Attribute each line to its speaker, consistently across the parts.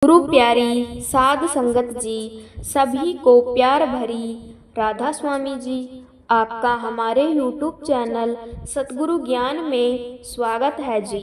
Speaker 1: गुरु प्यारी साध संगत जी, सभी को प्यार भरी राधा स्वामी जी। आपका हमारे YouTube चैनल सतगुरु ज्ञान में स्वागत है जी।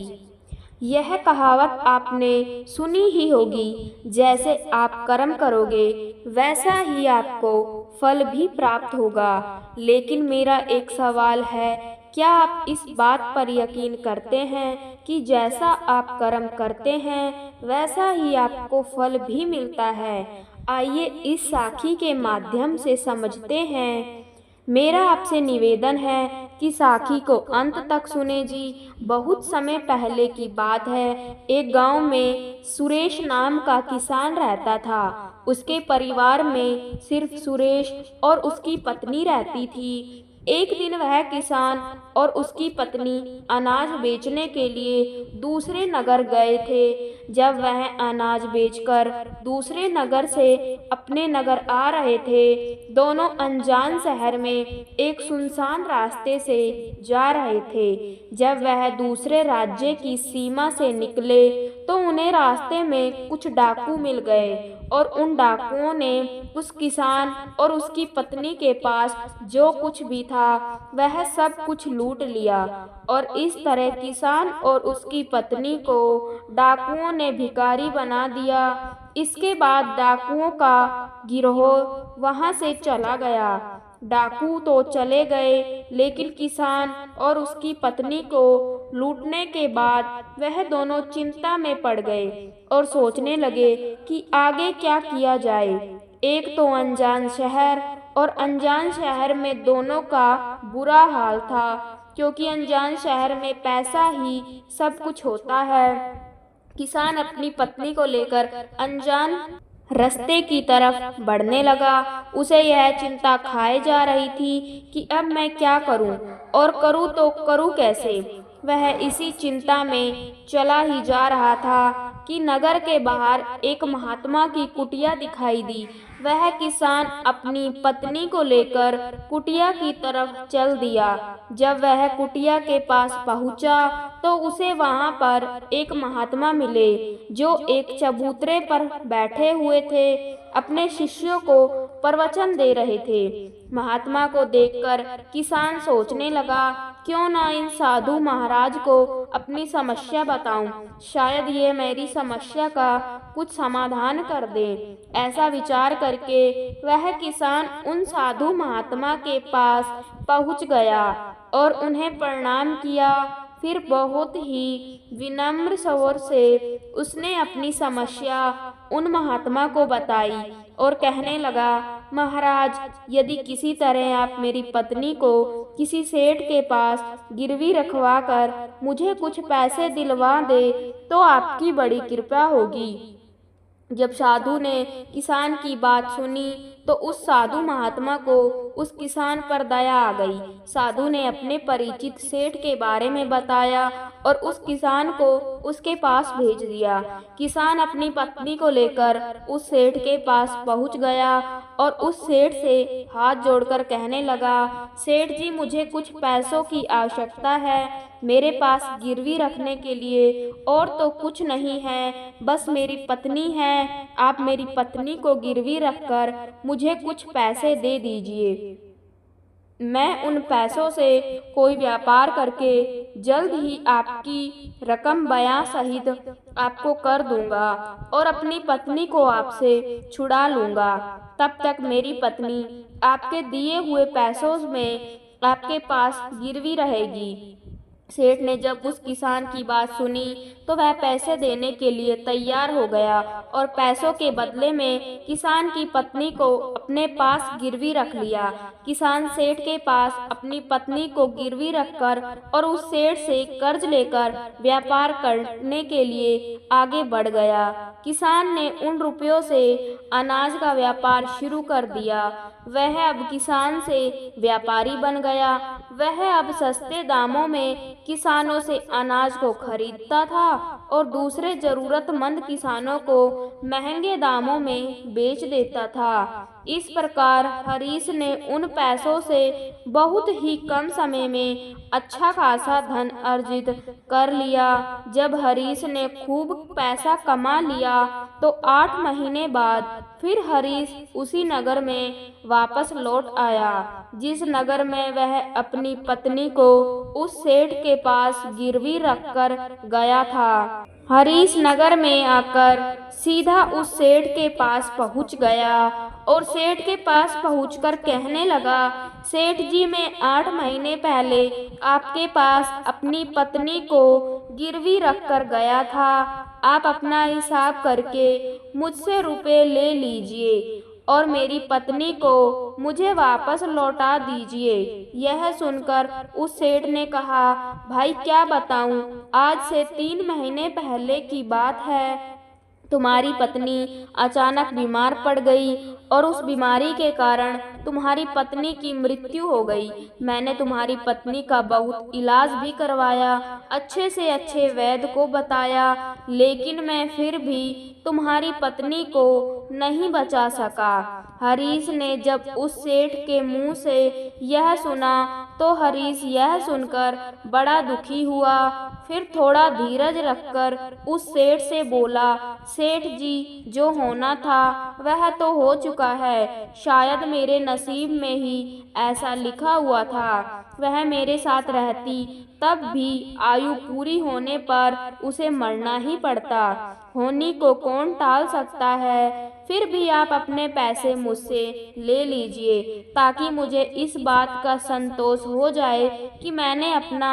Speaker 1: यह कहावत आपने सुनी ही होगी, जैसे आप कर्म करोगे वैसा ही आपको फल भी प्राप्त होगा। लेकिन मेरा एक सवाल है, क्या आप इस बात पर यकीन करते हैं कि जैसा आप कर्म करते हैं वैसा ही आपको फल भी मिलता है? आइए इस साखी के माध्यम से समझते हैं। मेरा आपसे निवेदन है कि साखी को अंत तक सुने जी। बहुत समय पहले की बात है, एक गांव में सुरेश नाम का किसान रहता था। उसके परिवार में सिर्फ सुरेश और उसकी पत्नी रहती थी। एक दिन वह किसान और उसकी पत्नी अनाज बेचने के लिए दूसरे नगर गए थे। जब वह अनाज बेचकर दूसरे नगर से अपने नगर आ रहे थे, दोनों अनजान शहर में एक सुनसान रास्ते से जा रहे थे। जब वह दूसरे राज्य की सीमा से निकले तो उन्हें रास्ते में कुछ डाकू मिल गए और उन डाकुओं ने उस किसान और उसकी पत्नी के पास जो कुछ भी था वह सब कुछ लूट लिया। और इस तरह किसान और उसकी पत्नी को डाकुओं ने भिखारी बना दिया। इसके बाद डाकुओं का गिरोह वहां से चला गया। डाकू तो चले गए, लेकिन किसान और उसकी पत्नी को लूटने के बाद वह दोनों चिंता में पड़ गए और सोचने लगे कि आगे क्या किया जाए। एक तो अनजान शहर, और अनजान शहर में दोनों का बुरा हाल था, क्योंकि अनजान शहर में पैसा ही सब कुछ होता है। किसान अपनी पत्नी को लेकर अनजान रास्ते की तरफ बढ़ने लगा। उसे यह चिंता खाए जा रही थी कि अब मैं क्या करूं, और करूं तो करूं कैसे। वह इसी चिंता में चला ही जा रहा था कि नगर के बाहर एक महात्मा की कुटिया दिखाई दी। वह किसान अपनी पत्नी को लेकर कुटिया की तरफ चल दिया। जब वह कुटिया के पास पहुंचा तो उसे वहां पर एक महात्मा मिले, जो एक चबूतरे पर बैठे हुए थे, अपने शिष्यों को प्रवचन दे रहे थे। महात्मा को देखकर किसान सोचने लगा, क्यों ना इन साधु महाराज को अपनी समस्या बताऊं, शायद ये मेरी समस्या का कुछ समाधान कर दे। ऐसा विचार करके वह किसान उन साधु महात्मा के पास पहुंच गया और उन्हें प्रणाम किया। फिर बहुत ही विनम्र स्वर से उसने अपनी समस्या उन महात्मा को बताई और कहने लगा, महाराज, यदि किसी तरह आप मेरी पत्नी को किसी सेठ के पास गिरवी रखवा कर मुझे कुछ पैसे दिलवा दे तो आपकी बड़ी कृपा होगी। जब साधु ने किसान की बात सुनी तो उस साधु महात्मा को उस किसान पर दया आ गई। साधु ने अपने परिचित सेठ के बारे में बताया और उस किसान को उसके पास भेज दिया। किसान अपनी पत्नी को लेकर उस सेठ के पास पहुंच गया और उस सेठ से हाथ जोड़कर कहने लगा, सेठ जी, मुझे कुछ पैसों की आवश्यकता है। मेरे पास गिरवी रखने के लिए और तो कुछ नहीं है, बस मेरी पत्नी है। आप मेरी पत्नी को गिरवी रखकर मुझे कुछ पैसे दे दीजिए। मैं उन पैसों से कोई व्यापार करके जल्द ही आपकी रकम बयां सहित आपको कर दूंगा और अपनी पत्नी को आपसे छुड़ा लूंगा। तब तक मेरी पत्नी आपके दिए हुए पैसों में आपके पास गिरवी रहेगी। सेठ ने जब उस किसान की बात सुनी तो वह पैसे देने के लिए तैयार हो गया और पैसों के बदले में किसान की पत्नी को अपने पास गिरवी रख लिया। किसान सेठ के पास अपनी पत्नी को गिरवी रखकर और उस सेठ से कर्ज लेकर व्यापार करने के लिए आगे बढ़ गया। किसान ने उन रुपयों से अनाज का व्यापार शुरू कर दिया। वह अब किसान से व्यापारी बन गया। वह अब सस्ते दामों में किसानों से अनाज को खरीदता था और दूसरे जरूरतमंद किसानों को महंगे दामों में बेच देता था। इस प्रकार हरीश ने उन पैसों से बहुत ही कम समय में अच्छा खासा धन अर्जित कर लिया। जब हरीश ने खूब पैसा कमा लिया तो 8 महीने बाद फिर हरीश उसी नगर में वापस लौट आया जिस नगर में वह अपनी पत्नी को उस सेठ के पास गिरवी रखकर गया था। हरीश नगर में आकर सीधा उस सेठ के पास पहुंच गया और सेठ के पास पहुंचकर कहने लगा, सेठ जी, मैं 8 महीने पहले आपके पास अपनी पत्नी को गिरवी रखकर गया था। आप अपना हिसाब करके मुझसे रुपए ले लीजिए और मेरी पत्नी को मुझे वापस लौटा दीजिए। यह सुनकर उस सेठ ने कहा, भाई क्या बताऊं, आज से 3 महीने पहले की बात है। तुम्हारी पत्नी अचानक बीमार पड़ गई और उस बीमारी के कारण तुम्हारी पत्नी की मृत्यु हो गई। मैंने तुम्हारी पत्नी का बहुत इलाज भी करवाया, अच्छे से अच्छे वैद्य को बताया, लेकिन मैं फिर भी तुम्हारी पत्नी को नहीं बचा सका। हरीश ने जब उस सेठ के मुंह से यह सुना तो हरीश यह सुनकर बड़ा दुखी हुआ। फिर थोड़ा धीरज रखकर उस सेठ से बोला, सेठ जी, जो होना था वह तो हो चुका है। शायद मेरे नसीब में ही ऐसा लिखा हुआ था। वह मेरे साथ रहती तब भी आयु पूरी होने पर उसे मरना ही पड़ता। होनी को कौन टाल सकता है। फिर भी आप अपने पैसे मुझसे ले लीजिए ताकि मुझे इस बात का संतोष हो जाए कि मैंने अपना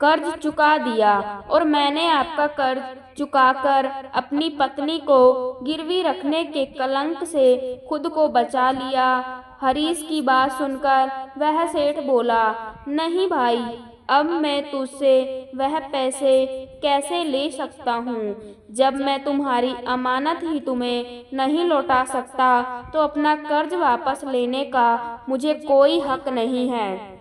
Speaker 1: कर्ज चुका दिया और मैंने आपका कर्ज चुकाकर अपनी पत्नी को गिरवी रखने के कलंक से खुद को बचा लिया। हरीश की बात सुनकर वह सेठ बोला, नहीं भाई, अब मैं तुझसे वह पैसे कैसे ले सकता हूँ। जब मैं तुम्हारी अमानत ही तुम्हें नहीं लौटा सकता तो अपना कर्ज वापस लेने का मुझे कोई हक नहीं है।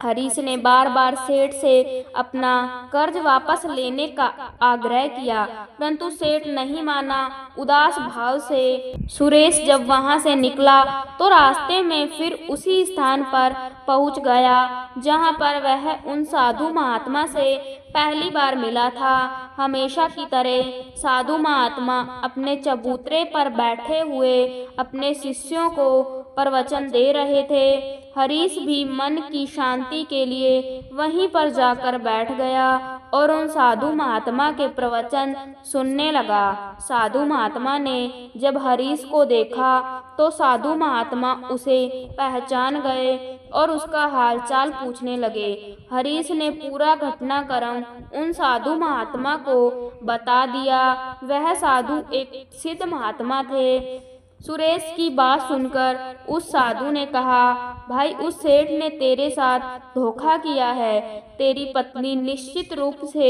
Speaker 1: हरीश ने बार बार सेठ से अपना कर्ज वापस लेने का आग्रह किया, परंतु सेठ नहीं माना। उदास भाव से सुरेश जब वहां से निकला तो रास्ते में फिर उसी स्थान पर पहुंच गया जहां पर वह उन साधु महात्मा से पहली बार मिला था। हमेशा की तरह साधु महात्मा अपने चबूतरे पर बैठे हुए अपने शिष्यों को प्रवचन दे रहे थे। हरीश भी मन की शांति के लिए वहीं पर जाकर बैठ गया और उन साधु महात्मा के प्रवचन सुनने लगा। साधु महात्मा ने जब हरीश को देखा तो साधु महात्मा उसे पहचान गए और उसका हालचाल पूछने लगे। हरीश ने पूरा घटनाक्रम उन साधु महात्मा को बता दिया। वह साधु एक सिद्ध महात्मा थे। सुरेश की बात सुनकर उस साधु ने कहा, भाई, उस सेठ ने तेरे साथ धोखा किया है। तेरी पत्नी निश्चित रूप से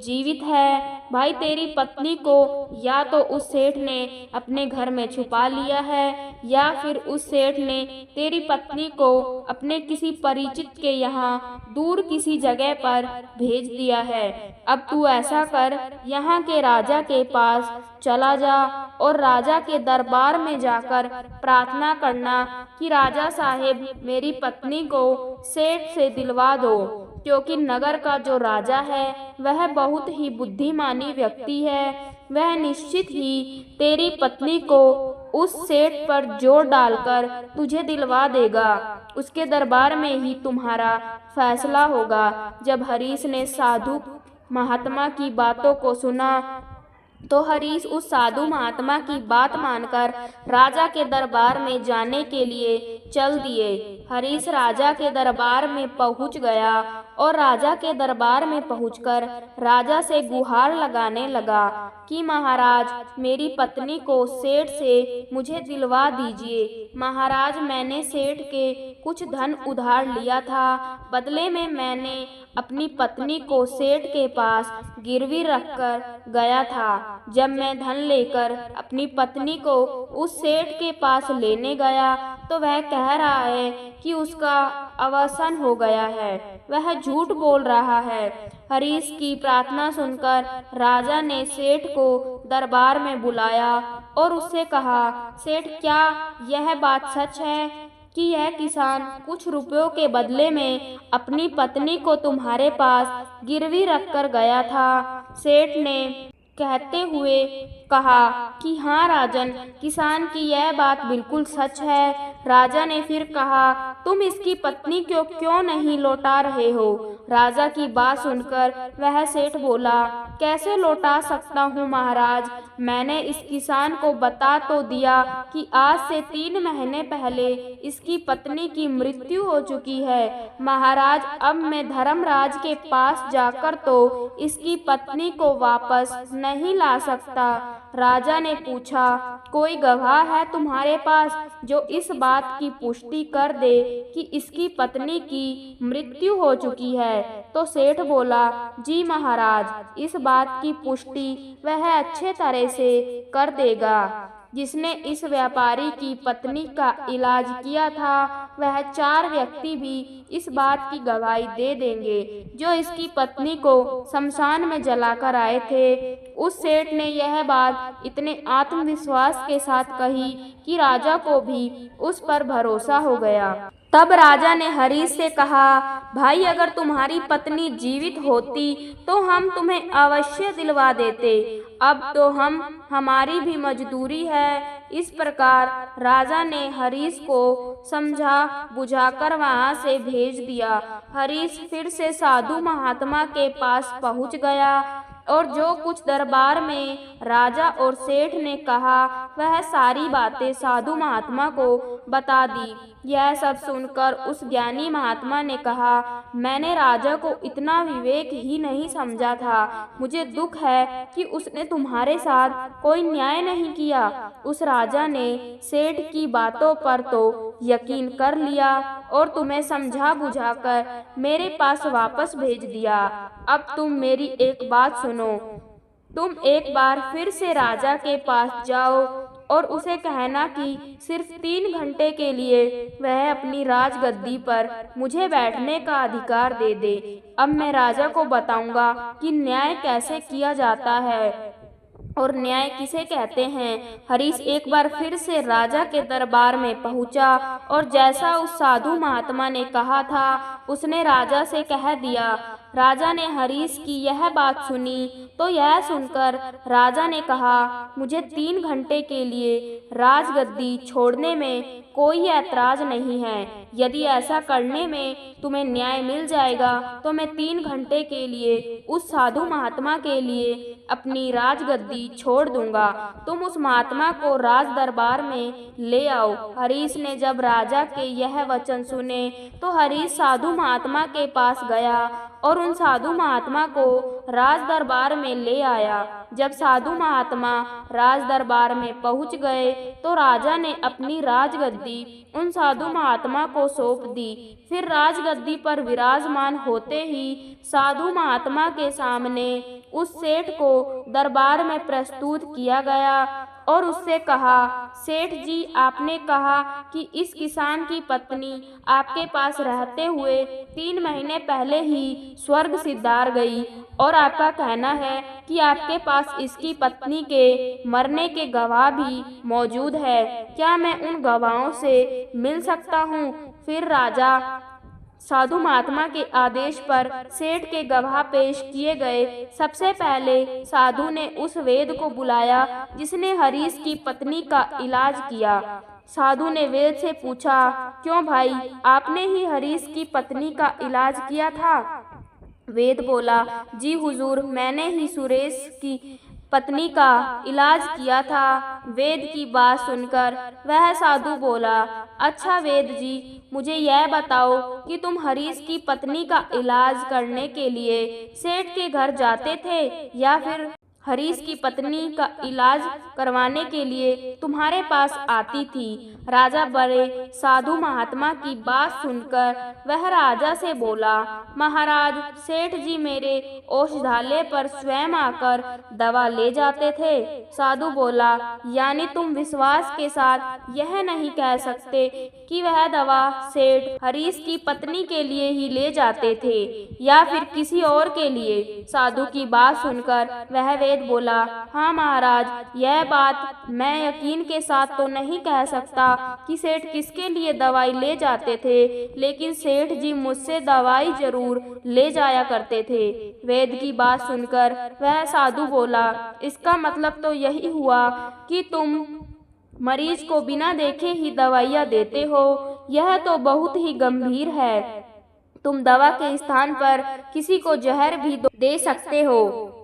Speaker 1: जीवित है। भाई, तेरी पत्नी को या तो उस सेठ ने अपने घर में छुपा लिया है या फिर उस सेठ ने तेरी पत्नी को अपने किसी परिचित के यहाँ दूर किसी जगह पर भेज दिया है। अब तू ऐसा कर, यहाँ के राजा के पास चला जा और राजा के दरबार में जाकर प्रार्थना करना कि राजा साहेब, मेरी पत्नी को सेठ से दिलवा दो, क्योंकि नगर का जो राजा है वह बहुत ही बुद्धिमानी व्यक्ति है। वह निश्चित ही तेरी पत्नी को उस सेठ पर जोर डालकर तुझे दिलवा देगा। उसके दरबार में ही तुम्हारा फैसला होगा। जब हरीश ने साधु महात्मा की बातों को सुना तो हरीश उस साधु महात्मा की बात मानकर राजा के दरबार में जाने के लिए चल दिए। हरीश राजा के दरबार में पहुंच गया और राजा के दरबार में पहुंचकर राजा से गुहार लगाने लगा कि महाराज, मेरी पत्नी को सेठ से मुझे दिलवा दीजिए। महाराज, मैंने सेठ के कुछ धन उधार लिया था, बदले में मैंने अपनी पत्नी को सेठ के पास गिरवी रखकर गया था। जब मैं धन लेकर अपनी पत्नी को उस सेठ के पास लेने गया तो वह कह रहा है कि उसका अवसान हो गया है। वह झूठ बोल रहा है। हरीश की प्रार्थना सुनकर राजा ने सेठ को दरबार में बुलाया और उससे कहा, सेठ, क्या यह बात सच है कि यह किसान कुछ रुपयों के बदले में अपनी पत्नी को तुम्हारे पास गिरवी रखकर गया था। सेठ ने कहते हुए कहा कि हाँ राजन, किसान की यह बात बिल्कुल सच है। राजा ने फिर कहा, तुम इसकी पत्नी को क्यों नहीं लौटा रहे हो? राजा की बात सुनकर वह सेठ बोला, कैसे लौटा सकता हूँ महाराज? मैंने इस किसान को बता तो दिया कि आज से 3 महीने पहले इसकी पत्नी की मृत्यु हो चुकी है। महाराज, अब मैं धर्मराज के पास जाकर तो इसकी पत्नी को वापस नहीं ला सकता। राजा ने पूछा, कोई गवाह है तुम्हारे पास जो इस बात की पुष्टि कर दे कि इसकी पत्नी की मृत्यु हो चुकी है? तो सेठ बोला, जी महाराज, इस बात की पुष्टि वह अच्छे तरह से कर देगा जिसने इस व्यापारी की पत्नी का इलाज किया था। वह 4 व्यक्ति भी इस बात की गवाही दे देंगे जो इसकी पत्नी को शमशान में जलाकर आए थे। उस सेठ ने यह बात इतने आत्मविश्वास के साथ कही कि राजा को भी उस पर भरोसा हो गया। तब राजा ने हरीश से कहा, भाई, अगर तुम्हारी पत्नी जीवित होती तो हम तुम्हें अवश्य दिलवा देते। अब तो हमारी भी मजदूरी है। इस प्रकार राजा ने हरीश को समझा बुझाकर वहां से भेज दिया। हरीश फिर से साधु महात्मा के पास पहुंच गया और जो कुछ दरबार में राजा और सेठ ने कहा वह सारी बातें साधु महात्मा को बता दी। यह सब सुनकर उस ज्ञानी महात्मा ने कहा, मैंने राजा को इतना विवेक ही नहीं समझा था। मुझे दुख है कि उसने तुम्हारे साथ कोई न्याय नहीं किया। उस राजा ने सेठ की बातों पर तो यकीन कर लिया और तुम्हें समझा बुझाकर मेरे पास वापस भेज दिया। अब तुम मेरी एक बात सुनो। तुम एक बार फिर से राजा के पास जाओ और उसे कहना कि सिर्फ 3 घंटे के लिए वह अपनी राजगद्दी पर मुझे बैठने का अधिकार दे दे। अब मैं राजा को बताऊंगा कि न्याय कैसे किया जाता है और न्याय किसे कहते हैं। हरीश एक बार फिर से राजा के दरबार में पहुंचा और जैसा उस साधु महात्मा ने कहा था उसने राजा से कह दिया। राजा ने हरीश की यह बात सुनी तो यह सुनकर राजा ने कहा, मुझे 3 घंटे के लिए राजगद्दी छोड़ने में कोई ऐतराज नहीं है। यदि ऐसा करने में तुम्हें न्याय मिल जाएगा तो मैं 3 घंटे के लिए उस साधु महात्मा के लिए अपनी राजगद्दी छोड़ दूंगा। तुम उस महात्मा को राज दरबार में ले आओ। हरीश ने जब राजा के यह वचन सुने तो हरीश साधु महात्मा के पास गया और उन साधु महात्मा को राज दरबार में ले आया। जब साधु महात्मा राज दरबार में पहुंच गए तो राजा ने अपनी राजगद्दी उन साधु महात्मा को सौंप दी। फिर राजगद्दी पर विराजमान होते ही साधु महात्मा के सामने उस सेठ को दरबार में प्रस्तुत किया गया और उससे कहा, सेठ जी, आपने कहा कि इस किसान की पत्नी आपके पास रहते हुए 3 महीने पहले ही स्वर्ग सिधार गई और आपका कहना है कि आपके पास इसकी पत्नी के मरने के गवाह भी मौजूद है। क्या मैं उन गवाहों से मिल सकता हूँ? फिर राजा साधु महात्मा के आदेश पर सेठ के गवाह पेश किए गए। सबसे पहले साधु ने उस वेद को बुलाया जिसने हरीश की पत्नी का इलाज किया। साधु ने वेद से पूछा, क्यों भाई, आपने ही हरीश की पत्नी का इलाज किया था? वेद बोला, जी हुजूर, मैंने ही सुरेश की पत्नी का इलाज किया था। वेद की बात सुनकर वह साधु बोला, अच्छा वेद जी, मुझे यह बताओ कि तुम हरीश की पत्नी का इलाज करने के लिए सेठ के घर जाते थे या फिर हरीश की पत्नी का इलाज करवाने के लिए तुम्हारे पास आती थी? राजा बड़े साधु महात्मा की बात सुनकर वह राजा से बोला, महाराज, सेठ जी मेरे औषधालय पर स्वयं आकर दवा ले जाते थे। साधु बोला, यानी तुम विश्वास के साथ यह नहीं कह सकते कि वह दवा सेठ हरीश की पत्नी के लिए ही ले जाते थे या फिर किसी और के लिए? साधु की बात सुनकर वह वेद बोला, हाँ महाराज, यह बात मैं यकीन के साथ तो नहीं कह सकता कि सेठ किसके लिए दवाई ले जाते थे, लेकिन सेठ जी मुझसे दवाई जरूर ले जाया करते थे। वेद की बात सुनकर वह साधु बोला, इसका मतलब तो यही हुआ कि तुम मरीज को बिना देखे ही दवाइयाँ देते हो। यह तो बहुत ही गंभीर है। तुम दवा के स्थान पर किसी को जहर भी दे सकते हो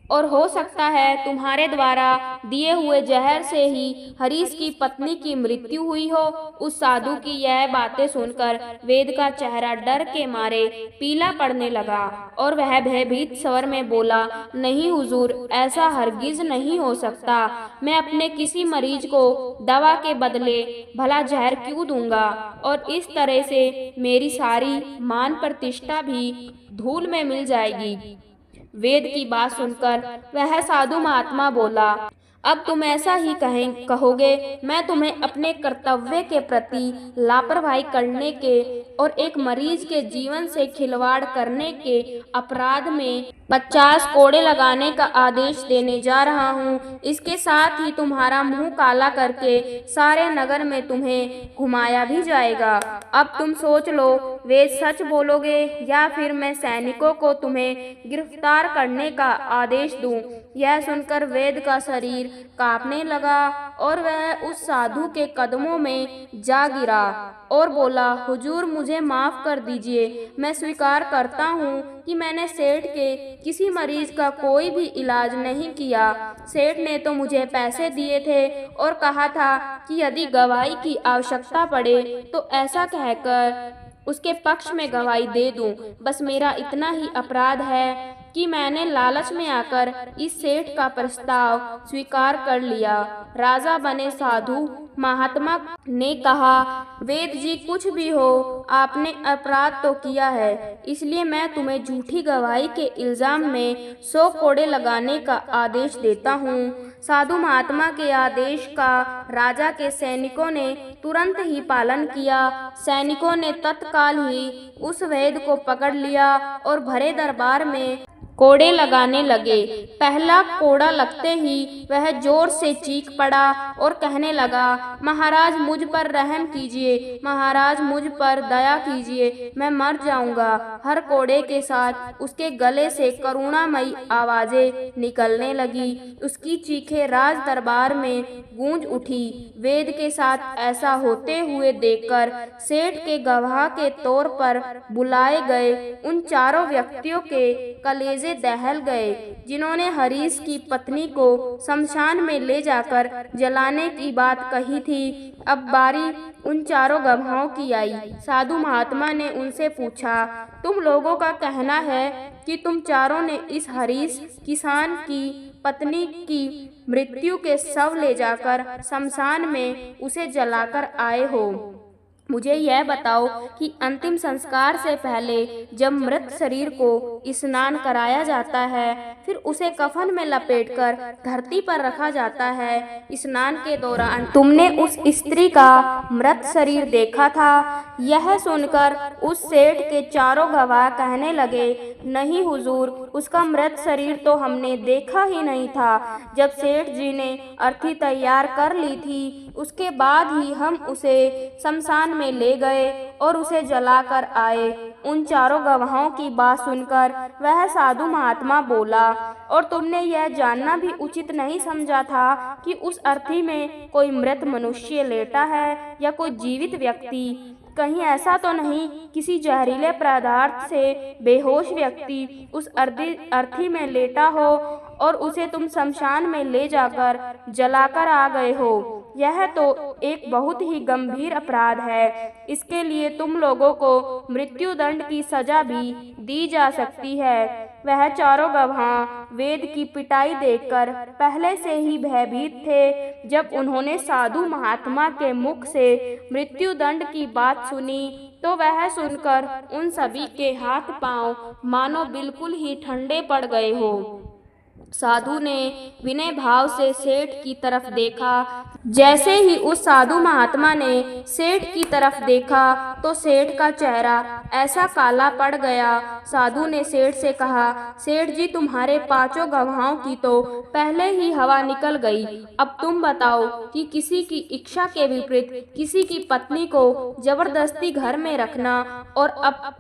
Speaker 1: और हो सकता है तुम्हारे द्वारा दिए हुए जहर से ही हरीश की पत्नी की मृत्यु हुई हो। उस साधु की यह बातें सुनकर वेद का चेहरा डर के मारे पीला पड़ने लगा और वह भयभीत स्वर में बोला, नहीं हुजूर, ऐसा हरगिज नहीं हो सकता। मैं अपने किसी मरीज को दवा के बदले भला जहर क्यों दूंगा, और इस तरह से मेरी सारी मान प्रतिष्ठा भी धूल में मिल जाएगी। वेद की बात सुनकर वह साधु महात्मा बोला, अब तुम ऐसा ही कहोगे। मैं तुम्हें अपने कर्तव्य के प्रति लापरवाही करने के और एक मरीज के जीवन से खिलवाड़ करने के अपराध में 50 कोड़े लगाने का आदेश देने जा रहा हूँ। इसके साथ ही तुम्हारा मुंह काला करके सारे नगर में तुम्हें घुमाया भी जाएगा। अब तुम सोच लो, वे सच बोलोगे या फिर मैं सैनिकों को तुम्हें गिरफ्तार करने का आदेश दूं। यह सुनकर वेद का शरीर कांपने लगा और वह उस साधु के कदमों में जा गिरा और बोला, हुजूर, मुझे माफ कर दीजिए। मैं स्वीकार करता हूँ कि मैंने सेठ के किसी मरीज का कोई भी इलाज नहीं किया। सेठ ने तो मुझे पैसे दिए थे और कहा था कि यदि गवाही की आवश्यकता पड़े तो ऐसा कहकर उसके पक्ष में गवाही दे दूं। बस मेरा इतना ही अपराध है कि मैंने लालच में आकर इस सेठ का प्रस्ताव स्वीकार कर लिया। राजा बने साधु महात्मा ने कहा, वेद जी, कुछ भी हो, आपने अपराध तो किया है, इसलिए मैं तुम्हें झूठी गवाही के इल्जाम में 100 कोड़े लगाने का आदेश देता हूँ। साधु महात्मा के आदेश का राजा के सैनिकों ने तुरंत ही पालन किया। सैनिकों ने तत्काल ही उस वेद को पकड़ लिया और भरे दरबार में कोड़े लगाने लगे। पहला कोड़ा लगते ही वह जोर से चीख पड़ा और कहने लगा, महाराज, मुझ पर रहम कीजिए, महाराज, मुझ पर दया कीजिए, मैं मर जाऊंगा। हर कोड़े के साथ उसके गले से करुणामयी आवाजें निकलने लगी। उसकी चीखें राज दरबार में गूंज उठी। वेद के साथ ऐसा होते हुए देखकर सेठ के गवाह के तौर पर बुलाए गए उन चारों व्यक्तियों के कलेजे दहल गए जिन्होंने हरीश की पत्नी को शमशान में ले जाकर जलाने की बात कही थी। अब बारी उन चारों गवाहों की आई। साधु महात्मा ने उनसे पूछा, तुम लोगों का कहना है कि तुम चारों ने इस हरीश किसान की पत्नी की मृत्यु के शव ले जाकर शमशान में उसे जलाकर आए हो। मुझे यह बताओ कि अंतिम संस्कार से पहले जब मृत शरीर को स्नान कराया जाता है, फिर उसे कफन में लपेटकर धरती पर रखा जाता है, स्नान के दौरान तुमने उस स्त्री का मृत शरीर देखा था? यह सुनकर उस सेठ के चारों गवाह कहने लगे, नहीं हुजूर, उसका मृत शरीर तो हमने देखा ही नहीं था। जब सेठ जी ने अर्थी तैयार कर ली थी, उसके बाद ही हम उसे शमशान में ले गए और उसे जलाकर आए। उन चारों गवाहों की बात सुनकर वह साधु महात्मा बोला, और तुमने यह जानना भी उचित नहीं समझा था कि उस अर्थी में कोई मृत मनुष्य लेटा है या कोई जीवित व्यक्ति? कहीं ऐसा तो नहीं किसी जहरीले पदार्थ से बेहोश व्यक्ति उस अर्थी में लेटा हो और उसे तुम शमशान में ले जाकर जलाकर आ गए हो? यह तो एक बहुत ही गंभीर अपराध है। इसके लिए तुम लोगों को मृत्यु दंड की सजा भी दी जा सकती है। वह चारों गवाह वेद की पिटाई देखकर पहले से ही भयभीत थे। जब उन्होंने साधु महात्मा के मुख से मृत्यु दंड की बात सुनी तो वह सुनकर उन सभी के हाथ पांव मानो बिल्कुल ही ठंडे पड़ गए हो। साधु ने विनय भाव से सेठ की तरफ देखा। जैसे ही उस साधु महात्मा ने सेठ की तरफ देखा तो सेठ का चेहरा ऐसा काला पड़ गया। साधु ने सेठ से कहा, सेठ जी, तुम्हारे 5 गवाहों की तो पहले ही हवा निकल गई। अब तुम बताओ कि किसी की इच्छा के विपरीत किसी की पत्नी को जबरदस्ती घर में रखना और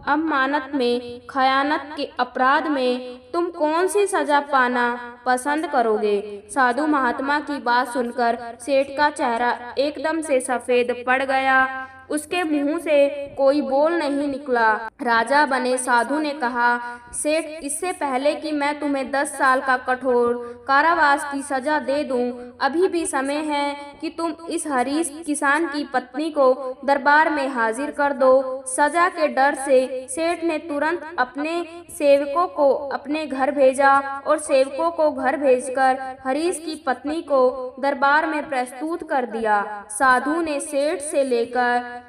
Speaker 1: अमानत में खयानत के अपराध में तुम कौन सी सजा पाना पसंद करोगे। साधु महात्मा की बात सुनकर सेठ का चेहरा एकदम से सफेद पड़ गया। उसके मुंह से कोई बोल नहीं निकला। राजा बने साधु ने कहा, सेठ, इससे पहले कि मैं तुम्हें 10 साल का कठोर कारावास की सजा दे दूं, अभी भी समय है कि तुम इस हरीश किसान की पत्नी को दरबार में हाजिर कर दो। सजा के डर से सेठ ने तुरंत अपने सेवकों को अपने घर भेजा और सेवकों को घर भेजकर हरीश की पत्नी को दरबार में प्रस्तुत कर दिया। साधु ने सेठ से लेकर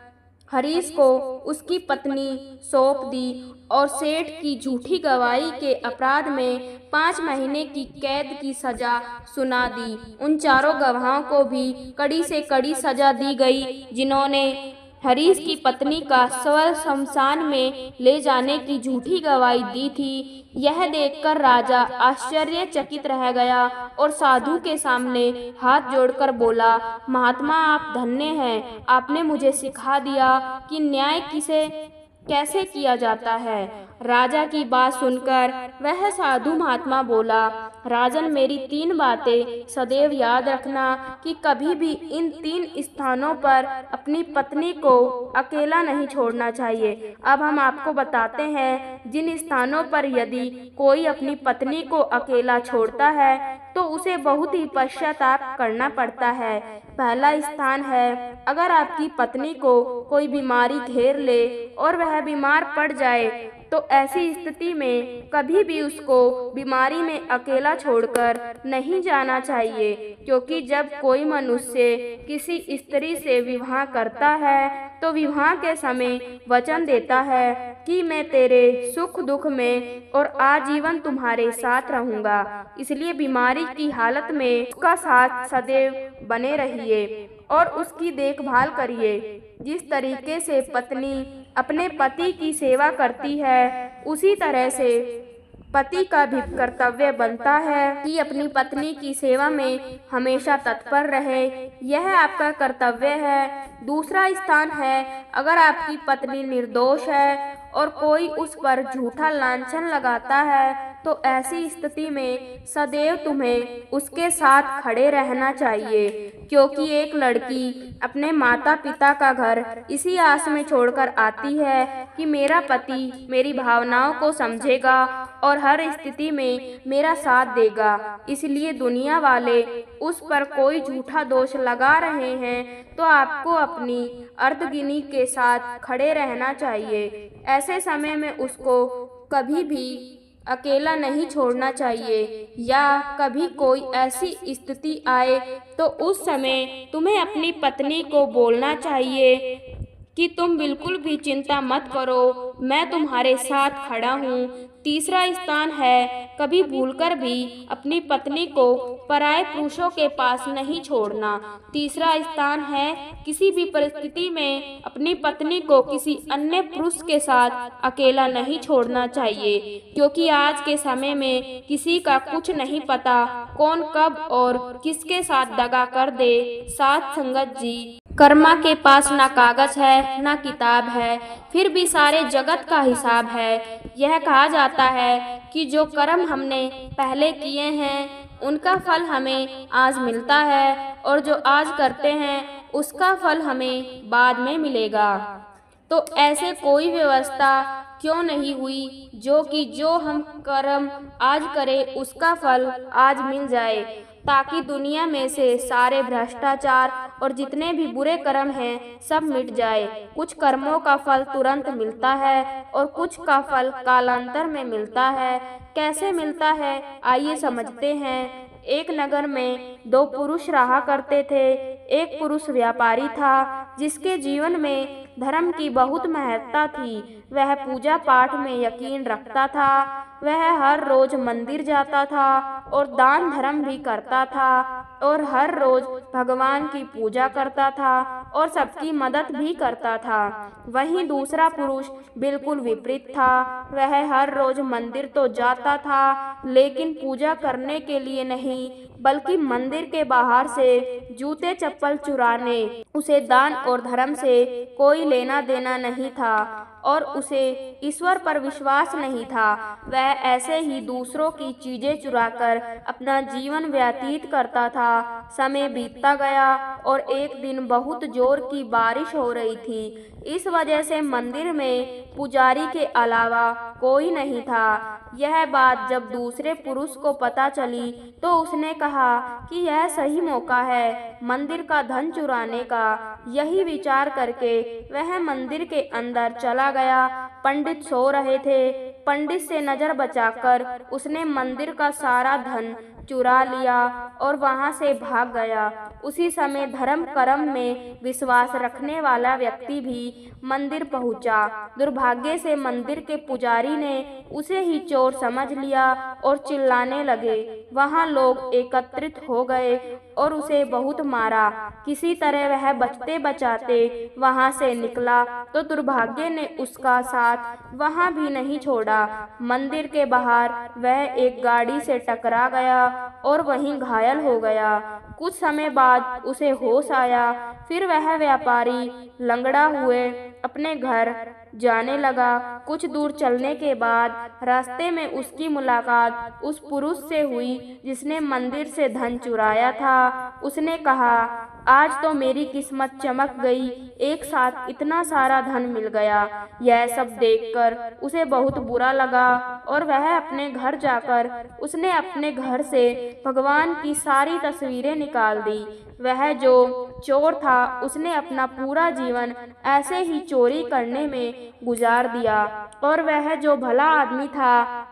Speaker 1: हरीश को उसकी पत्नी सौंप दी और सेठ की झूठी गवाही के अपराध में 5 महीने की कैद की सजा सुना दी। उन 4 गवाहों को भी कड़ी से कड़ी सजा दी गई जिन्होंने हरीश की पत्नी का शव शमशान में ले जाने की झूठी गवाही दी थी। यह देखकर राजा आश्चर्यचकित रह गया और साधु के सामने हाथ जोड़कर बोला, महात्मा, आप धन्य हैं। आपने मुझे सिखा दिया कि न्याय कैसे किया जाता है। राजा की बात सुनकर वह साधु महात्मा बोला, राजन, मेरी 3 बातें सदैव याद रखना कि कभी भी इन 3 स्थानों पर अपनी पत्नी को अकेला नहीं छोड़ना चाहिए। अब हम आपको बताते हैं जिन स्थानों पर यदि कोई अपनी पत्नी को अकेला छोड़ता है तो उसे बहुत ही पश्चाताप करना पड़ता है। पहला स्थान है, अगर आपकी पत्नी को कोई बीमारी घेर ले और वह बीमार पड़ जाए तो ऐसी स्थिति में कभी भी उसको बीमारी में अकेला छोड़कर नहीं जाना चाहिए, क्योंकि जब कोई मनुष्य किसी स्त्री से विवाह करता है तो विवाह के समय वचन देता है कि मैं तेरे सुख दुख में और आजीवन तुम्हारे साथ रहूंगा। इसलिए बीमारी की हालत में उसका साथ सदैव बने रहिए और उसकी देखभाल करिए। जिस तरीके से पत्नी अपने पति की सेवा करती है, उसी तरह से पति का भी कर्तव्य बनता है कि अपनी पत्नी की सेवा में हमेशा तत्पर रहे। यह आपका कर्तव्य है। दूसरा स्थान है, अगर आपकी पत्नी निर्दोष है और कोई उस पर झूठा लांछन लगाता है तो ऐसी स्थिति में सदैव तुम्हें उसके साथ खड़े रहना चाहिए, क्योंकि एक लड़की अपने माता पिता का घर इसी आस में छोड़कर आती है कि मेरा पति मेरी भावनाओं को समझेगा और हर स्थिति में मेरा साथ देगा। इसलिए दुनिया वाले उस पर कोई झूठा दोष लगा रहे हैं तो आपको अपनी अर्धगिनी के साथ खड़े रहना चाहिए। ऐसे समय में उसको कभी भी अकेला नहीं छोड़ना चाहिए, या कभी कोई ऐसी स्थिति आए तो उस समय तुम्हें अपनी पत्नी को बोलना चाहिए कि तुम बिल्कुल भी चिंता मत करो, मैं तुम्हारे साथ खड़ा हूँ। तीसरा स्थान है, कभी भूलकर भी अपनी पत्नी को पराये पुरुषों के पास नहीं छोड़ना। तीसरा स्थान है, किसी भी परिस्थिति में अपनी पत्नी को किसी अन्य पुरुष के साथ अकेला नहीं छोड़ना चाहिए, क्योंकि आज के समय में किसी का कुछ नहीं पता कौन कब और किसके साथ दगा कर दे। साथ संगत जी, कर्मा के पास ना कागज है ना किताब है, फिर भी सारे जगत का हिसाब है। यह कहा जाता है कि जो कर्म हमने पहले किए हैं उनका फल हमें आज मिलता है और जो आज करते हैं उसका फल हमें बाद में मिलेगा। तो ऐसे कोई व्यवस्था क्यों नहीं हुई जो हम कर्म आज करें उसका फल आज मिल जाए, ताकि दुनिया में से सारे भ्रष्टाचार और जितने भी बुरे कर्म हैं सब मिट जाए। कुछ कर्मों का फल तुरंत मिलता है और कुछ का फल कालांतर में मिलता है। कैसे मिलता है आइए समझते हैं। एक नगर में 2 पुरुष रहा करते थे। एक पुरुष व्यापारी था जिसके जीवन में धर्म की बहुत महत्ता थी। वह पूजा पाठ में यकीन रखता था। वह हर रोज मंदिर जाता था और दान धर्म भी करता था और हर रोज भगवान की पूजा करता था और सबकी मदद भी करता था। वहीं दूसरा पुरुष बिल्कुल विपरीत था। वह हर रोज मंदिर तो जाता था, लेकिन पूजा करने के लिए नहीं, बल्कि मंदिर के बाहर से जूते चप्पल चुराने। उसे दान और धर्म से कोई लेना देना नहीं था और उसे ईश्वर पर विश्वास नहीं था। वह ऐसे ही दूसरों की चीजें चुराकर अपना जीवन व्यतीत करता था। समय बीतता गया और एक दिन बहुत जोर की बारिश हो रही थी। इस वजह से मंदिर में पुजारी के अलावा कोई नहीं था। यह बात जब दूसरे पुरुष को पता चली तो उसने कहा कि यह सही मौका है मंदिर का धन चुराने का। यही विचार करके वह मंदिर के अंदर चला गया। पंडित सो रहे थे। पंडित से नजर बचाकर उसने मंदिर का सारा धन चुरा लिया और वहां से भाग गया। उसी समय धर्म कर्म में विश्वास रखने वाला व्यक्ति भी मंदिर पहुंचा। दुर्भाग्य से मंदिर के पुजारी ने उसे ही चोर समझ लिया और चिल्लाने लगे। वहां लोग एकत्रित हो गए और उसे बहुत मारा। किसी तरह वह बचते बचाते वहां से निकला तो दुर्भाग्य ने उसका साथ वहां भी नहीं छोड़ा। मंदिर के बाहर वह एक गाड़ी से टकरा गया और वहीं घायल हो गया। कुछ समय बाद उसे होश आया। फिर वह व्यापारी लंगड़ा हुए अपने घर जाने लगा। कुछ दूर चलने के बाद रास्ते में उसकी मुलाकात उस पुरुष से हुई जिसने मंदिर से धन चुराया था। उसने कहा, आज तो मेरी किस्मत चमक गई, एक साथ इतना सारा धन मिल गया। यह सब देखकर उसे बहुत बुरा लगा और वह अपने घर जाकर उसने अपने घर से भगवान की सारी तस्वीरें निकाल दी। वह जो चोर था उसने अपना पूरा जीवन ऐसे ही चोरी करने में गुजार दिया और वह जो भला आदमी था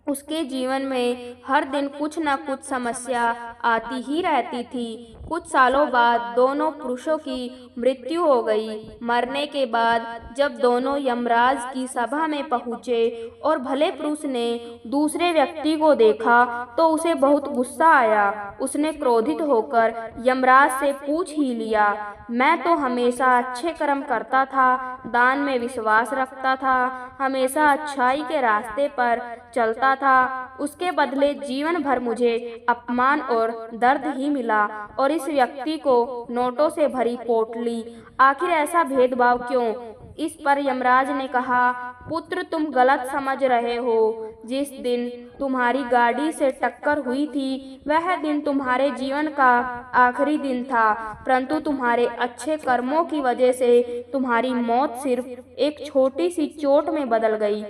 Speaker 1: उसके जीवन में हर दिन कुछ न कुछ समस्या आती ही रहती थी। कुछ सालों बाद दोनों पुरुषों की मृत्यु हो गई। मरने के बाद जब दोनों यमराज की सभा में पहुंचे और भले पुरुष ने दूसरे व्यक्ति को देखा तो उसे बहुत गुस्सा आया। उसने क्रोधित होकर यमराज से पूछ ही लिया, मैं तो हमेशा अच्छे कर्म करता था, दान में विश्वास रखता था, हमेशा अच्छाई के रास्ते पर चलता था। उसके बदले जीवन भर मुझे अपमान और दर्द ही मिला और इस व्यक्ति को नोटों से भरी पोटली। आखिर ऐसा भेदभाव क्यों? इस पर यमराज ने कहा, पुत्र तुम गलत समझ रहे हो। जिस दिन तुम्हारी गाड़ी से टक्कर हुई थी वह दिन तुम्हारे जीवन का आखिरी दिन था, परंतु तुम्हारे अच्छे कर्मों की वजह से तुम्हारी मौत सिर्फ एक छोटी सी चोट में बदल गई।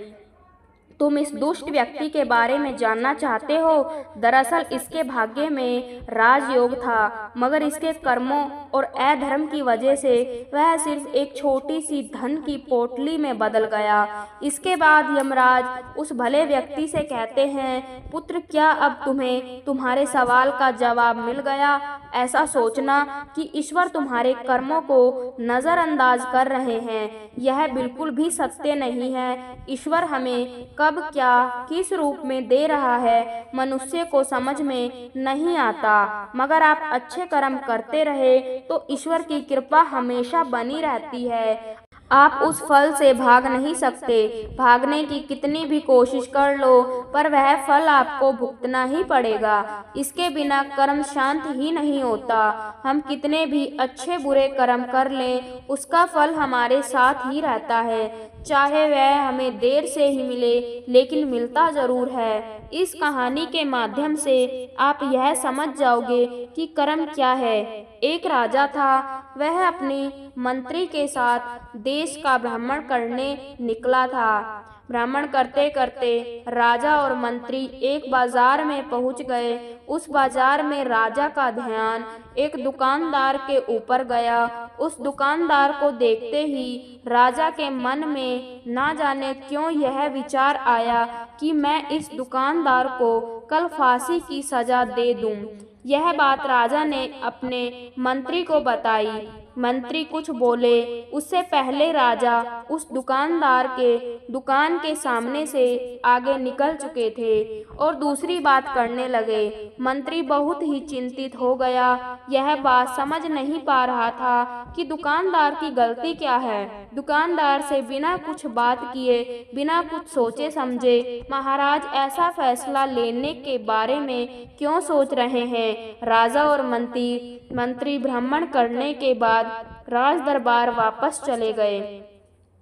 Speaker 1: तुम इस दुष्ट व्यक्ति के बारे में जानना चाहते हो? दरअसल इसके भाग्य में राजयोग था, मगर इसके कर्मों और अधर्म की वजह से वह सिर्फ एक छोटी सी धन की पोटली में बदल गया। इसके बाद यमराज उस भले व्यक्ति से कहते हैं, पुत्र क्या अब तुम्हें तुम्हारे सवाल का जवाब मिल गया? ऐसा सोचना कि ईश्वर तुम्हारे कर्मों को नजरअंदाज कर रहे हैं, यह बिल्कुल भी सत्य नहीं है। ईश्वर हमें कब क्या किस रूप में दे रहा है मनुष्य को समझ में नहीं आता, मगर आप अच्छे कर्म करते रहे तो ईश्वर की कृपा हमेशा बनी रहती है। आप उस फल से भाग नहीं सकते। भागने की कितनी भी कोशिश कर लो पर वह फल आपको भुगतना ही पड़ेगा। इसके बिना कर्म शांत ही नहीं होता। हम कितने भी अच्छे बुरे कर्म कर लें उसका फल हमारे साथ ही रहता है, चाहे वह हमें देर से ही मिले, लेकिन मिलता जरूर है। इस कहानी के माध्यम से आप यह समझ जाओगे कि कर्म क्या है। एक राजा था, वह अपनी मंत्री के साथ देश का भ्रमण करने निकला था। भ्रमण करते करते राजा और मंत्री एक बाजार में पहुंच गए। उस बाजार में राजा का ध्यान एक दुकानदार के ऊपर गया। उस दुकानदार को देखते ही राजा के मन में ना जाने क्यों यह विचार आया कि मैं इस दुकानदार को कल फांसी की सजा दे दूं। यह बात राजा ने अपने मंत्री को बताई। मंत्री कुछ बोले उससे पहले राजा उस दुकानदार के दुकान के सामने से आगे निकल चुके थे और दूसरी बात करने लगे। मंत्री बहुत ही चिंतित हो गया। यह बात समझ नहीं पा रहा था कि दुकानदार की गलती क्या है। दुकानदार से बिना कुछ बात किए, बिना कुछ सोचे समझे महाराज ऐसा फैसला लेने के बारे में क्यों सोच रहे हैं। राजा और मंत्री भ्रमण करने के बाद राज दरबार वापस चले गए।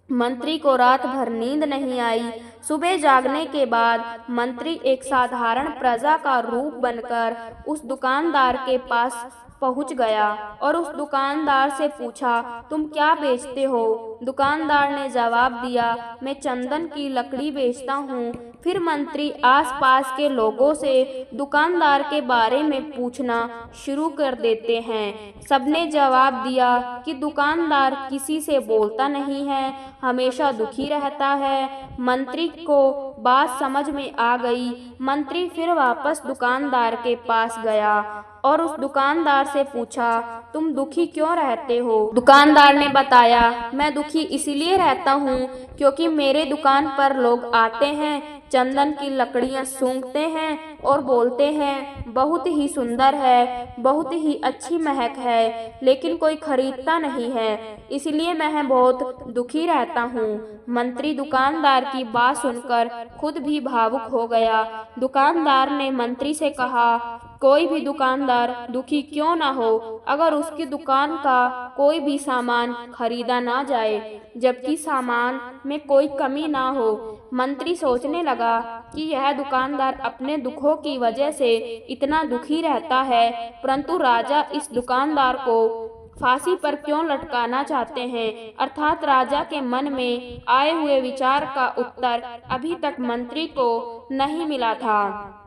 Speaker 1: मंत्री को रात भर नींद नहीं आई। सुबह जागने के बाद मंत्री एक साधारण प्रजा का रूप बनकर उस दुकानदार के पास पहुंच गया और उस दुकानदार से पूछा, तुम क्या बेचते हो? दुकानदार ने जवाब दिया, मैं चंदन की लकड़ी बेचता हूँ। फिर मंत्री आसपास के लोगों से दुकानदार के बारे में पूछना शुरू कर देते हैं। सबने जवाब दिया कि दुकानदार किसी से बोलता नहीं है, हमेशा दुखी रहता है। मंत्री को बात समझ में आ गई। मंत्री फिर वापस दुकानदार के पास गया और उस दुकानदार से पूछा, तुम दुखी क्यों रहते हो? दुकानदार ने बताया, मैं दुखी इसलिए रहता हूँ क्योंकि मेरे दुकान पर लोग आते हैं, चंदन की लकड़ियाँ सूंघते हैं और बोलते हैं बहुत ही सुंदर है, बहुत ही अच्छी महक है, लेकिन कोई खरीदता नहीं है, इसलिए मैं बहुत दुखी रहता हूँ। मंत्री दुकानदार की बात सुनकर खुद भी भावुक हो गया। दुकानदार ने मंत्री से कहा, कोई भी दुकानदार दुखी क्यों ना हो अगर उसकी दुकान का कोई भी सामान खरीदा ना जाए, जबकि सामान में कोई कमी ना हो। मंत्री सोचने लगा कि यह दुकानदार अपने दुखों की वजह से इतना दुखी रहता है, परंतु राजा इस दुकानदार को फांसी पर क्यों लटकाना चाहते हैं। अर्थात राजा के मन में आए हुए विचार का उत्तर अभी तक मंत्री को नहीं मिला था।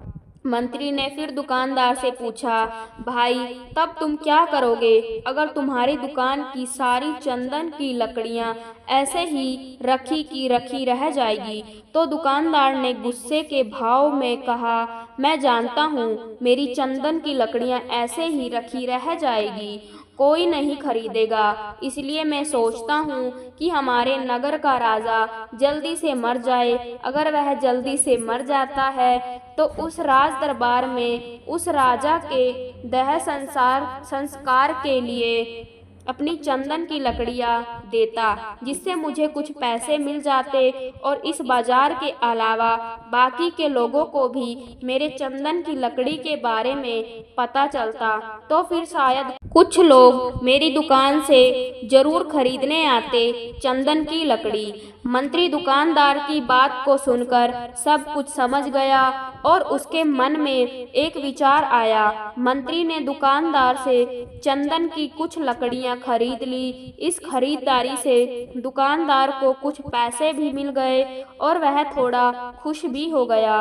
Speaker 1: मंत्री ने फिर दुकानदार से पूछा, भाई तब तुम क्या करोगे अगर तुम्हारी दुकान की सारी चंदन की लकड़ियां ऐसे ही रखी की रखी रह जाएगी? तो दुकानदार ने गुस्से के भाव में कहा, मैं जानता हूँ मेरी चंदन की लकड़ियां ऐसे ही रखी रह जाएगी, कोई नहीं खरीदेगा, इसलिए मैं सोचता हूँ कि हमारे नगर का राजा जल्दी से मर जाए। अगर वह जल्दी से मर जाता है तो उस राज दरबार में उस राजा के देह संस्कार के लिए अपनी चंदन की लकड़ियाँ देता, जिससे मुझे कुछ पैसे मिल जाते और इस बाजार के अलावा बाकी के लोगों को भी मेरे चंदन की लकड़ी के बारे में पता चलता, तो फिर शायद कुछ लोग मेरी दुकान से जरूर खरीदने आते चंदन की लकड़ी। मंत्री दुकानदार की बात को सुनकर सब कुछ समझ गया और उसके मन में एक विचार आया। मंत्री ने दुकानदार से चंदन की कुछ लकड़ियां खरीद ली। इस खरीदारी से दुकानदार को कुछ पैसे भी मिल गए और वह थोड़ा खुश भी हो गया।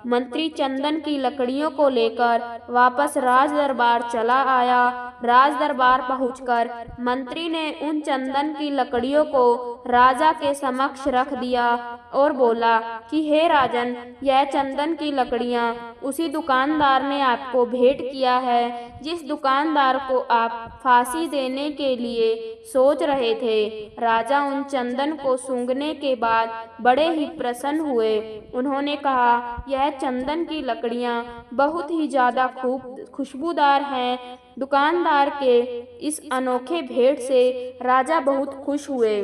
Speaker 1: मंत्री चंदन की लकड़ियों को लेकर वापस राज दरबार चला आया। राज दरबार पहुंचकर मंत्री ने उन चंदन की लकड़ियों को राजा के समक्ष रख दिया और बोला कि हे राजन, यह चंदन की लकड़ियां उसी दुकानदार ने आपको भेंट किया है जिस दुकानदार को आप फांसी देने के लिए सोच रहे थे। राजा उन चंदन को सूंघने के बाद बड़े ही प्रसन्न हुए। उन्होंने कहा, यह चंदन की लकड़ियां बहुत ही ज्यादा खुशबूदार हैं। दुकानदार के इस अनोखे भेंट से राजा बहुत खुश हुए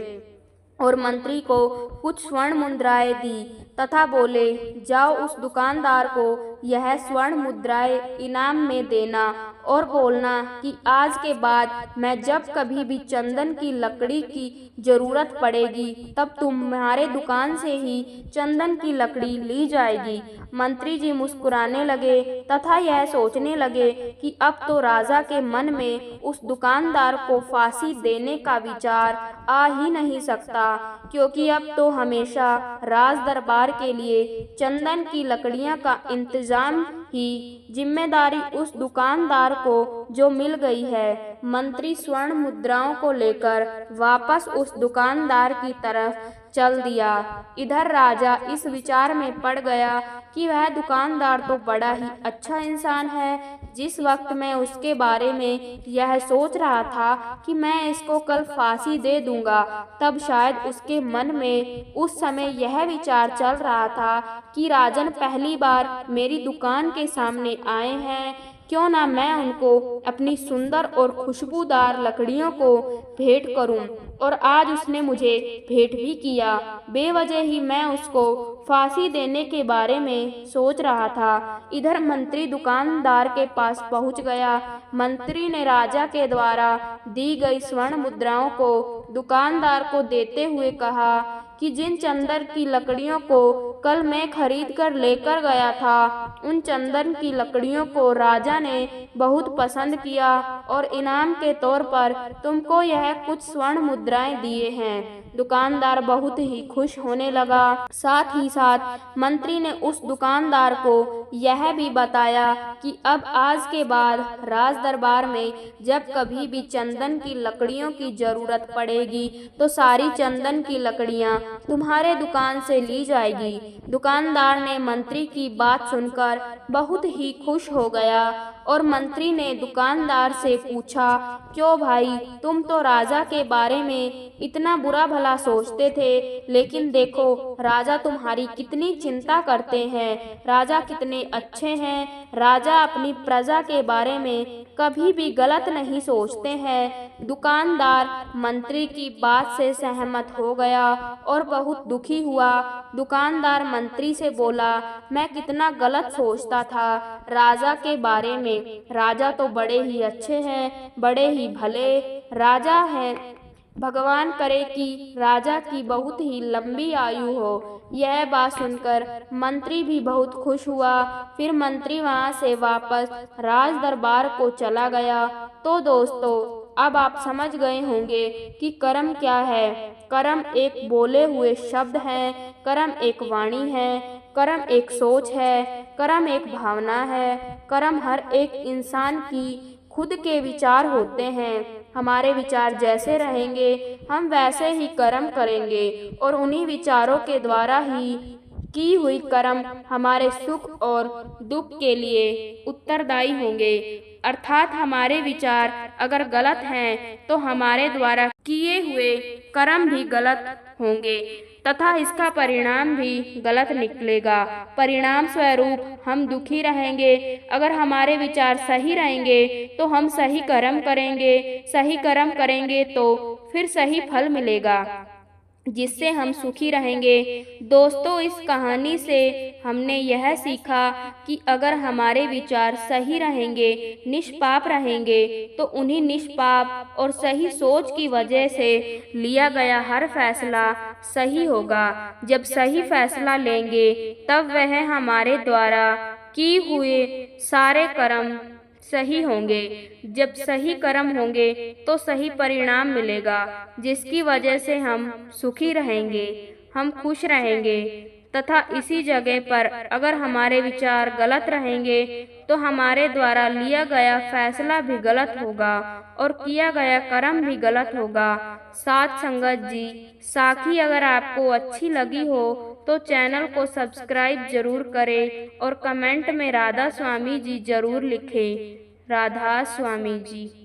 Speaker 1: और मंत्री को कुछ स्वर्ण मुद्राएं दी तथा बोले, जाओ उस दुकानदार को यह स्वर्ण मुद्राएं इनाम में देना और बोलना कि आज के बाद मैं जब कभी भी चंदन की लकड़ी की जरूरत पड़ेगी तब तुम्हारे दुकान से ही चंदन की लकड़ी ली जाएगी। मंत्री जी मुस्कुराने लगे तथा यह सोचने लगे कि अब तो राजा के मन में उस दुकानदार को फांसी देने का विचार आ ही नहीं सकता, क्योंकि अब तो हमेशा राज दरबार के लिए चंदन की लकड़ियां का इंतजाम ही जिम्मेदारी उस दुकानदार को जो मिल गई है। मंत्री स्वर्ण मुद्राओं को लेकर वापस उस दुकानदार की तरफ चल दिया। इधर राजा इस विचार में पड़ गया कि वह दुकानदार तो बड़ा ही अच्छा इंसान है। जिस वक्त मैं उसके बारे में यह सोच रहा था कि मैं इसको कल फांसी दे दूंगा, तब शायद उसके मन में उस समय यह विचार चल रहा था कि राजन पहली बार मेरी दुकान के सामने आए हैं, क्यों ना मैं उनको अपनी सुंदर और खुशबूदार लकड़ियों को भेंट करूं। और आज उसने मुझे भेंट भी किया। बेवजह ही मैं उसको फांसी देने के बारे में सोच रहा था। इधर मंत्री दुकानदार के पास पहुंच गया। मंत्री ने राजा के द्वारा दी गई स्वर्ण मुद्राओं को दुकानदार को देते हुए कहा कि जिन चंदन की लकड़ियों को कल मैं खरीद कर लेकर गया था, उन चंदन की लकड़ियों को राजा ने बहुत पसंद किया और इनाम के तौर पर तुमको यह कुछ स्वर्ण मुद्राएं दिए हैं। दुकानदार बहुत ही खुश होने लगा। साथ ही साथ मंत्री ने उस दुकानदार को यह भी बताया कि अब आज के बाद राज दरबार में जब कभी भी चंदन की लकड़ियों की जरूरत पड़ेगी तो सारी चंदन की लकड़ियां तुम्हारे दुकान से ली जाएगी। दुकानदार ने मंत्री की बात सुनकर बहुत ही खुश हो गया और मंत्री ने दुकानदार से पूछा, क्यों भाई, तुम तो राजा के बारे में इतना बुरा भला सोचते थे, लेकिन देखो राजा तुम्हारी कितनी चिंता करते हैं। राजा कितने अच्छे हैं। राजा अपनी प्रजा के बारे में कभी भी गलत नहीं सोचते हैं। दुकानदार मंत्री की बात से सहमत हो गया और बहुत दुखी हुआ। दुकानदार मंत्री से बोला, मैं कितना गलत सोचता था राजा के बारे में। राजा तो बड़े ही अच्छे हैं, बड़े ही भले राजा हैं। भगवान करे कि राजा की बहुत ही लंबी आयु हो। यह बात सुनकर मंत्री भी बहुत खुश हुआ। फिर मंत्री वहां से वापस राज दरबार को चला गया। तो दोस्तों, अब आप समझ गए होंगे कि कर्म क्या है। कर्म एक बोले हुए शब्द है, कर्म एक वाणी है, कर्म एक सोच है, कर्म एक भावना है। कर्म हर एक इंसान की खुद के विचार होते हैं। हमारे विचार जैसे रहेंगे हम वैसे ही कर्म करेंगे और उन्हीं विचारों के द्वारा ही की हुई कर्म हमारे सुख और दुख के लिए उत्तरदायी होंगे। अर्थात हमारे विचार अगर गलत हैं तो हमारे द्वारा किए हुए कर्म भी गलत होंगे तथा इसका परिणाम भी गलत निकलेगा। परिणाम स्वरूप हम दुखी रहेंगे। अगर हमारे विचार सही रहेंगे तो हम सही कर्म करेंगे। सही कर्म करेंगे तो फिर सही फल मिलेगा, जिससे हम सुखी रहेंगे। दोस्तों, इस कहानी से हमने यह सीखा कि अगर हमारे विचार सही रहेंगे, निष्पाप रहेंगे, तो उन्हीं निष्पाप और सही सोच की वजह से लिया गया हर फैसला सही होगा। जब सही फैसला लेंगे तब वह हमारे द्वारा की हुए सारे कर्म सही होंगे। जब सही कर्म होंगे तो सही परिणाम मिलेगा, जिसकी वजह से हम सुखी रहेंगे, हम खुश रहेंगे। तथा इसी जगह पर अगर हमारे विचार गलत रहेंगे तो हमारे द्वारा लिया गया फैसला भी गलत होगा और किया गया कर्म भी गलत होगा। साथ संगत जी, साखी अगर आपको अच्छी लगी हो तो चैनल को सब्सक्राइब जरूर करें और कमेंट में राधा स्वामी जी जरूर लिखें। राधा स्वामी जी।